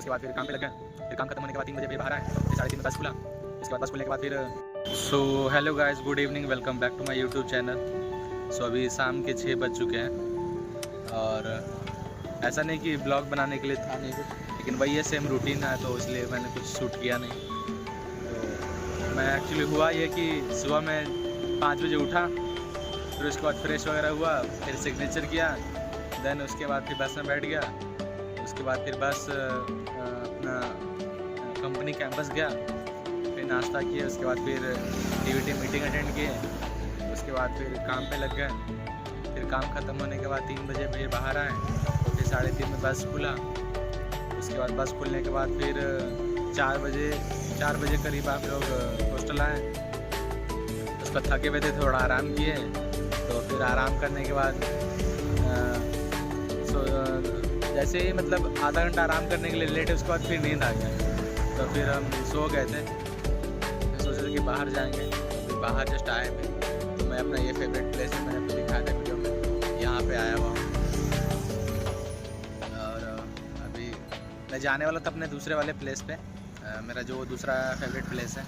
उसके बाद फिर काम पे लग गए। फिर काम खत्म होने के बाद 3 बजे फिर बाहर आए, फिर 3:30 बस खुला। उसके बाद बस खुलने के बाद फिर hello guys, good evening, welcome back to my YouTube channel. अभी शाम के 6 बज चुके हैं और ऐसा नहीं कि ब्लॉग बनाने के लिए था नहीं कुछ, लेकिन वही है सेम रूटीन है तो इसलिए मैंने कुछ शूट किया नहीं। तो मैं एक्चुअली हुआ ये कि सुबह में 5 बजे उठा, फिर उसके बाद फ्रेश वगैरह हुआ, फिर सिग्नेचर किया, देन उसके बाद फिर बस में बैठ गया। उसके बाद फिर बस अपना कंपनी कैंपस गया, फिर नाश्ता किया, उसके बाद फिर DVT मीटिंग अटेंड किए, उसके बाद फिर काम पे लग गए। फिर काम ख़त्म होने के बाद 3 बजे फिर बाहर आए, तो फिर 3:30 में बस खुला। उसके बाद बस खुलने के बाद फिर 4 बजे करीब आप लोग हॉस्टल आए। उस पर थके हुए थे, थोड़ा आराम किए, तो फिर आराम करने के बाद जैसे ही मतलब आधा घंटा आराम करने के लिए लेटे, उसके बाद फिर नींद आ गया, तो फिर हम सो गए थे। सोचे थे कि बाहर जाएंगे, तो बाहर जस्ट आए थे, तो मैं अपना ये फेवरेट प्लेस है, मैंने आपको दिखाया था वीडियो में, यहाँ पे आया हुआ हूँ। और अभी मैं जाने वाला था अपने दूसरे वाले प्लेस पे, मेरा जो दूसरा फेवरेट प्लेस है,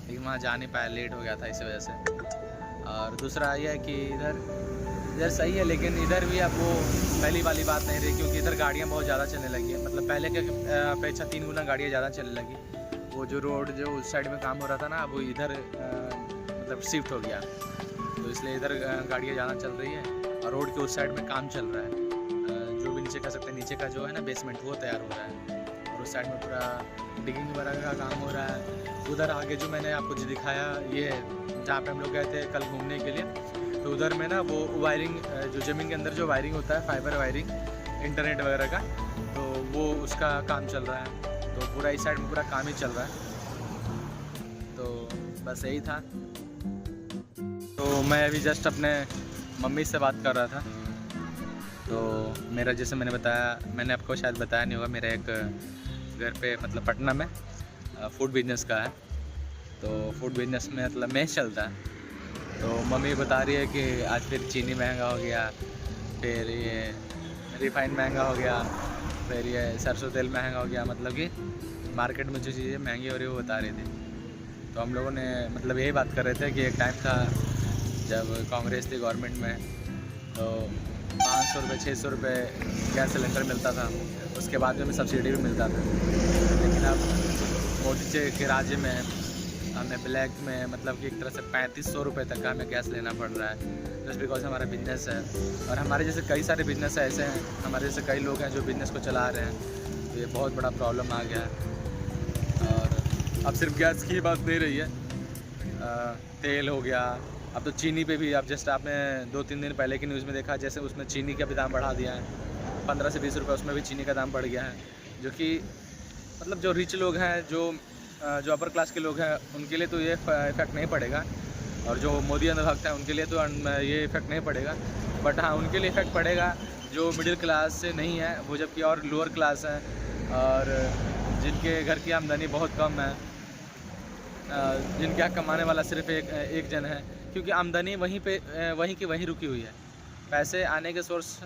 लेकिन वहाँ जा नहीं पाया, लेट हो गया था इसी वजह से। और दूसरा ये है कि इधर सही है, लेकिन इधर भी अब वो पहली वाली बात नहीं रही, क्योंकि इधर गाड़ियाँ बहुत ज़्यादा चलने लगी है। मतलब पहले के अपेक्षा 3 गुना गाड़ियाँ ज़्यादा चलने लगी। वो जो रोड जो उस साइड में काम हो रहा था ना, वो इधर मतलब शिफ्ट हो गया, तो इसलिए इधर गाड़ियाँ ज़्यादा चल रही है और रोड के उस साइड में काम चल रहा है। जो भी नीचे कह सकते हैं, नीचे का जो है ना बेसमेंट, वो तैयार हो रहा है, और उस साइड में पूरा डिगिंग वगैरह का काम हो रहा है। उधर आगे जो मैंने आपको जो दिखाया, ये जहाँ पे हम लोग गए थे कल घूमने के लिए, तो उधर में ना वो वायरिंग, जो ज़मीन के अंदर जो वायरिंग होता है, फाइबर वायरिंग इंटरनेट वगैरह का, तो वो उसका काम चल रहा है। तो पूरा इस साइड में पूरा काम ही चल रहा है। तो बस यही था। तो मैं अभी जस्ट अपने मम्मी से बात कर रहा था। तो मेरा, जैसे मैंने बताया, मैंने आपको शायद बताया नहीं होगा, मेरा एक घर पे मतलब पटना में फूड बिजनेस का है। तो फूड बिजनेस में मतलब मेस चलता है। तो मम्मी बता रही है कि आज फिर चीनी महंगा हो गया, फिर ये रिफाइंड महंगा हो गया, फिर ये सरसों तेल महंगा हो गया। मतलब कि मार्केट में जो चीज़ें महंगी हो रही है वो बता रही थी। तो हम लोगों ने मतलब यही बात कर रहे थे कि एक टाइम था जब कांग्रेस थी गवर्नमेंट में, तो 500 रुपये 600 रुपये गैस सिलेंडर मिलता था, उसके बाद में सब्सिडी भी मिलता था। लेकिन अब मोदी जी के राज्य में हमें ब्लैक में मतलब कि एक तरह से 3500 रुपये तक का हमें गैस लेना पड़ रहा है, जस्ट बिकॉज हमारा बिजनेस है। और हमारे जैसे कई सारे बिजनेस ऐसे हैं, हमारे जैसे कई लोग हैं जो बिज़नेस को चला रहे हैं, तो ये बहुत बड़ा प्रॉब्लम आ गया है। और अब सिर्फ गैस की बात नहीं रही है, तेल हो गया, अब तो चीनी पे भी, अब जस्ट आपने 2-3 दिन पहले की न्यूज़ में देखा, जैसे उसमें चीनी का भी दाम बढ़ा दिया है, 15 से 20 रुपये उसमें भी चीनी का दाम बढ़ गया है। जो कि मतलब जो रिच लोग हैं, जो अपर क्लास के लोग हैं, उनके लिए तो ये इफ़ेक्ट नहीं पड़ेगा, और जो मोदी अंधभक्त हैं उनके लिए तो ये इफ़ेक्ट नहीं पड़ेगा। बट हाँ, उनके लिए इफ़ेक्ट पड़ेगा जो मिडिल क्लास से नहीं है, वो जबकि और लोअर क्लास हैं, और जिनके घर की आमदनी बहुत कम है, जिनके यहाँ कमाने वाला सिर्फ एक जन है, क्योंकि आमदनी वहीं की वहीं रुकी हुई है। पैसे आने के सोर्स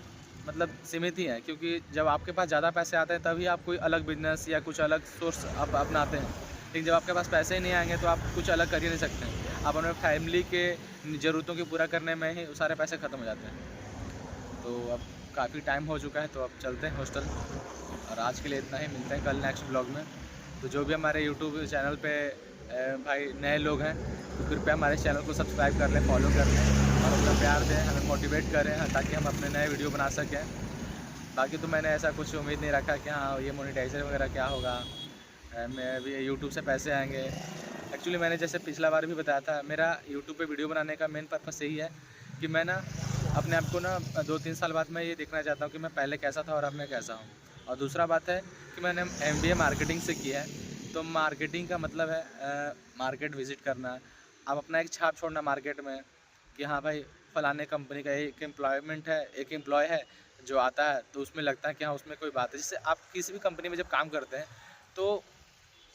मतलब सीमित ही हैं, क्योंकि जब आपके पास ज़्यादा पैसे आते हैं तभी आप कोई अलग बिजनेस या कुछ अलग सोर्स आप अपनाते हैं। लेकिन जब आपके पास पैसे ही नहीं आएंगे तो आप कुछ अलग कर ही नहीं सकते हैं। आप अपने फैमिली के ज़रूरतों को पूरा करने में ही सारे पैसे ख़त्म हो जाते हैं। तो अब काफ़ी टाइम हो चुका है, तो अब चलते हैं हॉस्टल, और आज के लिए इतना ही। मिलते हैं कल नेक्स्ट ब्लॉग में। तो जो भी हमारे यूट्यूब चैनल पे भाई नए लोग हैं, तो कृपया हमारे चैनल को सब्सक्राइब कर लें, फॉलो कर लें, और अपना प्यार दें, हमें मोटिवेट करें, ताकि हम अपने नए वीडियो बना सकें। बाकी तो मैंने ऐसा कुछ उम्मीद नहीं रखा कि हाँ ये मोनेटाइजर वगैरह क्या होगा, मैं अभी यूट्यूब से पैसे आएंगे। एक्चुअली मैंने जैसे पिछला बार भी बताया था, मेरा यूट्यूब पे वीडियो बनाने का मेन पर्पस यही है कि मैं ना अपने आप को ना 2-3 साल बाद मैं ये देखना चाहता हूँ कि मैं पहले कैसा था और अब मैं कैसा हूँ। और दूसरा बात है कि मैंने MBA मार्केटिंग से किया है, तो मार्केटिंग का मतलब है मार्केट विज़िट करना, अब अपना एक छाप छोड़ना मार्केट में, कि हाँ भाई फ़लाने कंपनी का एक एक एम्प्लॉय है जो आता है, तो उसमें लगता है कि हाँ उसमें कोई बात है। जैसे आप किसी भी कंपनी में जब काम करते हैं तो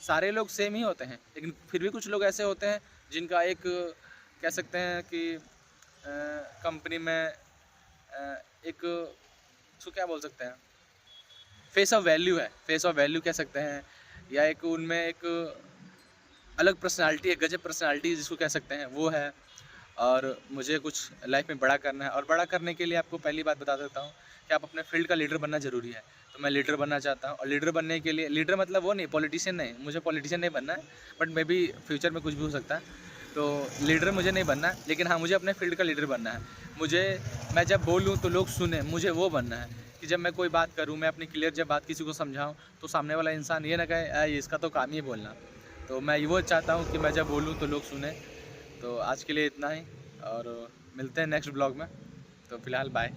सारे लोग सेम ही होते हैं, लेकिन फिर भी कुछ लोग ऐसे होते हैं जिनका एक कह सकते हैं कि कंपनी में एक उसको क्या बोल सकते हैं, फेस ऑफ वैल्यू है, फेस ऑफ वैल्यू कह सकते हैं, या एक उनमें एक अलग पर्सनैलिटी है, गजब पर्सनैलिटी जिसको कह सकते हैं, वो है। और मुझे कुछ लाइफ में बड़ा करना है, और बड़ा करने के लिए आपको पहली बात बता देता हूँ कि आप अपने फील्ड का लीडर बनना ज़रूरी है। तो मैं लीडर बनना चाहता हूँ, और लीडर बनने के लिए, लीडर मतलब वो नहीं, पॉलिटिशियन नहीं, मुझे पॉलिटिशियन नहीं बनना है, बट मे बी फ्यूचर में कुछ भी हो सकता है। तो लीडर मुझे नहीं बनना है, लेकिन हाँ, मुझे अपने फील्ड का लीडर बनना है। मुझे, मैं जब बोलूँ तो लोग सुने, मुझे वो बनना है कि जब मैं कोई बात करूँ, मैं अपनी क्लियर जब बात किसी को समझाऊँ, तो सामने वाला इंसान ये ना कहे इसका तो काम ही बोलना। तो मैं वो चाहता हूँ कि मैं जब बोलूँ तो लोग सुने। तो आज के लिए इतना ही, और मिलते हैं नेक्स्ट ब्लॉग में। तो फिलहाल बाय।